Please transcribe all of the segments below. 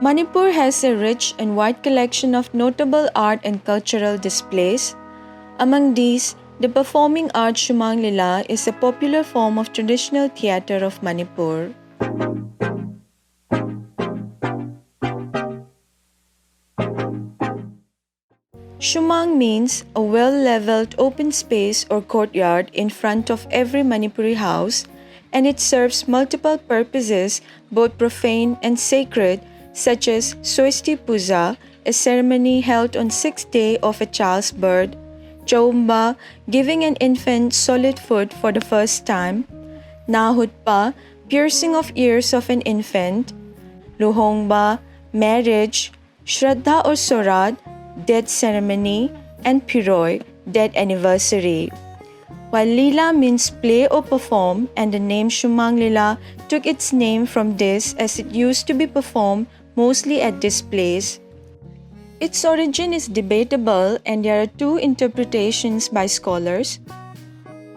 Manipur has a rich and wide collection of notable art and cultural displays. Among these, the performing art Shumang Lila is a popular form of traditional theatre of Manipur. Shumang means a well-leveled open space or courtyard in front of every Manipuri house, and it serves multiple purposes, both profane and sacred, such as Swasti Puja, a ceremony held on 6th day of a child's birth, Chaumba, giving an infant solid food for the first time, Nahutpa, piercing of ears of an infant, Luhongba, marriage, Shraddha or Sorat, death ceremony, and Piroi, death anniversary. While Leela means play or perform, and the name Shumang Lila took its name from this as it used to be performed mostly at this place. Its origin is debatable and there are two interpretations by scholars.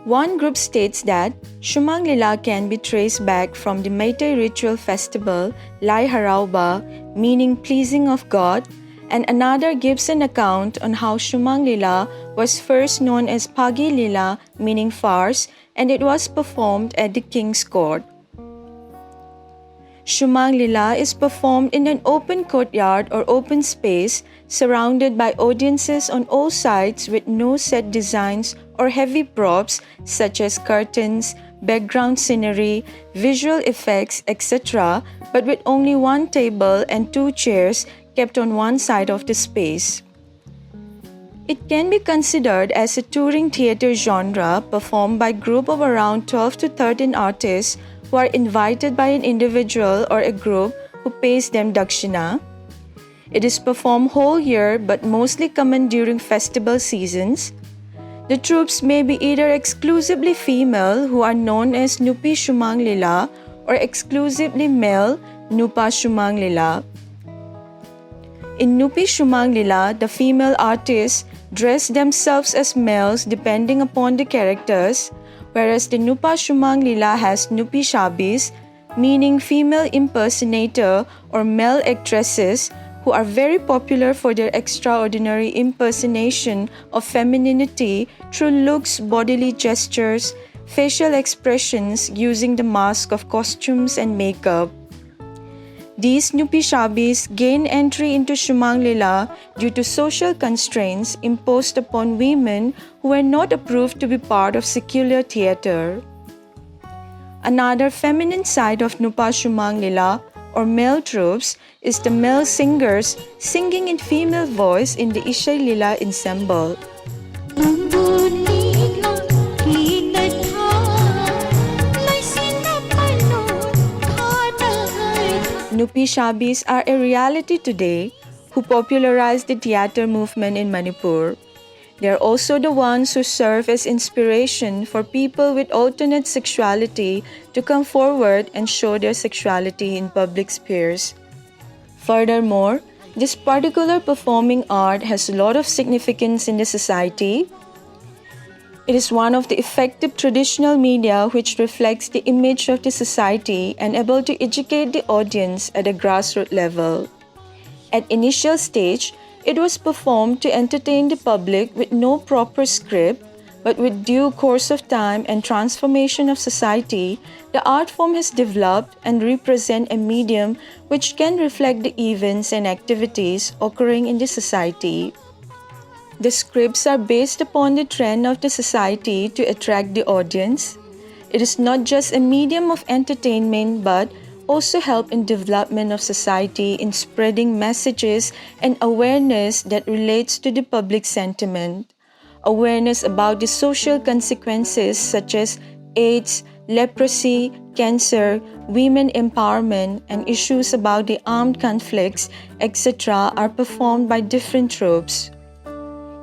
One group states that Shumang Lila can be traced back from the Meitei ritual festival Lai Harauba, meaning pleasing of God, and another gives an account on how Shumang Lila was first known as Pagi Lila, meaning farce, and it was performed at the king's court. Shumang Lila is performed in an open courtyard or open space surrounded by audiences on all sides with no set designs or heavy props such as curtains, background scenery, visual effects, etc., but with only one table and two chairs kept on one side of the space. It can be considered as a touring theatre genre performed by a group of around 12 to 13 artists who are invited by an individual or a group who pays them dakshina. It is performed whole year but mostly common during festival seasons. The troops may be either exclusively female who are known as Nupi Shumang Lila or exclusively male Nupa Shumang Lila. In Nupi Shumang Lila, the female artists dress themselves as males depending upon the characters, whereas the Nupa Shumang Lila has Nupi Shabis, meaning female impersonator or male actresses who are very popular for their extraordinary impersonation of femininity through looks, bodily gestures, facial expressions using the mask of costumes and makeup. These Nupi Shabis gain entry into Shumang Lila due to social constraints imposed upon women who were not approved to be part of secular theatre. Another feminine side of Nupa Shumang Lila or male troops is the male singers singing in female voice in the Ishay Lila ensemble. Nupi Shabis are a reality today who popularized the theatre movement in Manipur. They are also the ones who serve as inspiration for people with alternate sexuality to come forward and show their sexuality in public spheres. Furthermore, this particular performing art has a lot of significance in the society. It is one of the effective traditional media which reflects the image of the society and able to educate the audience at a grassroots level. At initial stage, it was performed to entertain the public with no proper script, but with due course of time and transformation of society, the art form has developed and represent a medium which can reflect the events and activities occurring in the society. The scripts are based upon the trend of the society to attract the audience. It is not just a medium of entertainment but also help in development of society in spreading messages and awareness that relates to the public sentiment. Awareness about the social consequences such as AIDS, leprosy, cancer, women empowerment, and issues about the armed conflicts, etc. are performed by different troops.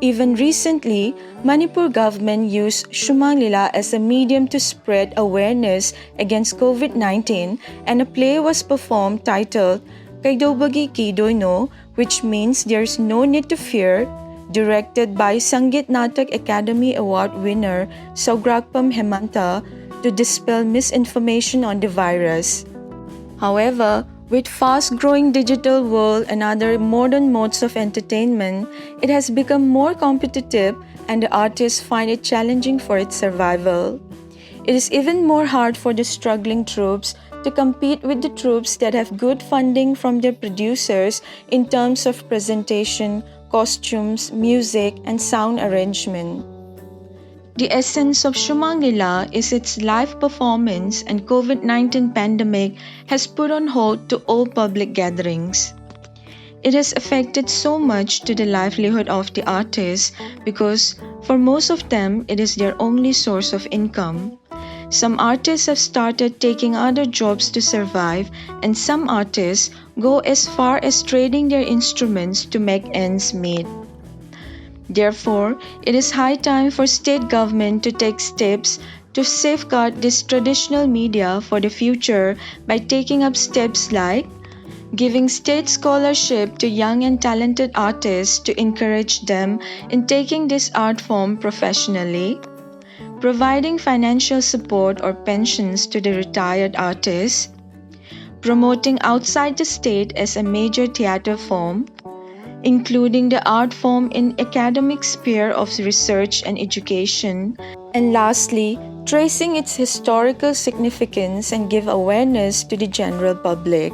Even recently, Manipur government used Shumang Lila as a medium to spread awareness against COVID-19 and a play was performed titled Kaidobagi Kidoino, which means there's no need to fear, directed by Sangeet Natak Academy Award winner Saugrakpam Hemanta to dispel misinformation on the virus. However, With fast-growing digital world and other modern modes of entertainment, it has become more competitive and the artists find it challenging for its survival. It is even more hard for the struggling troops to compete with the troops that have good funding from their producers in terms of presentation, costumes, music, and sound arrangement. The essence of Shumangila is its live performance, and COVID-19 pandemic has put on hold to all public gatherings. It has affected so much to the livelihood of the artists because for most of them it is their only source of income. Some artists have started taking other jobs to survive, and some artists go as far as trading their instruments to make ends meet. Therefore, it is high time for state government to take steps to safeguard this traditional media for the future by taking up steps like giving state scholarship to young and talented artists to encourage them in taking this art form professionally, providing financial support or pensions to the retired artists, promoting outside the state as a major theater form, including the art form in academic sphere of research and education, and lastly, tracing its historical significance and give awareness to the general public.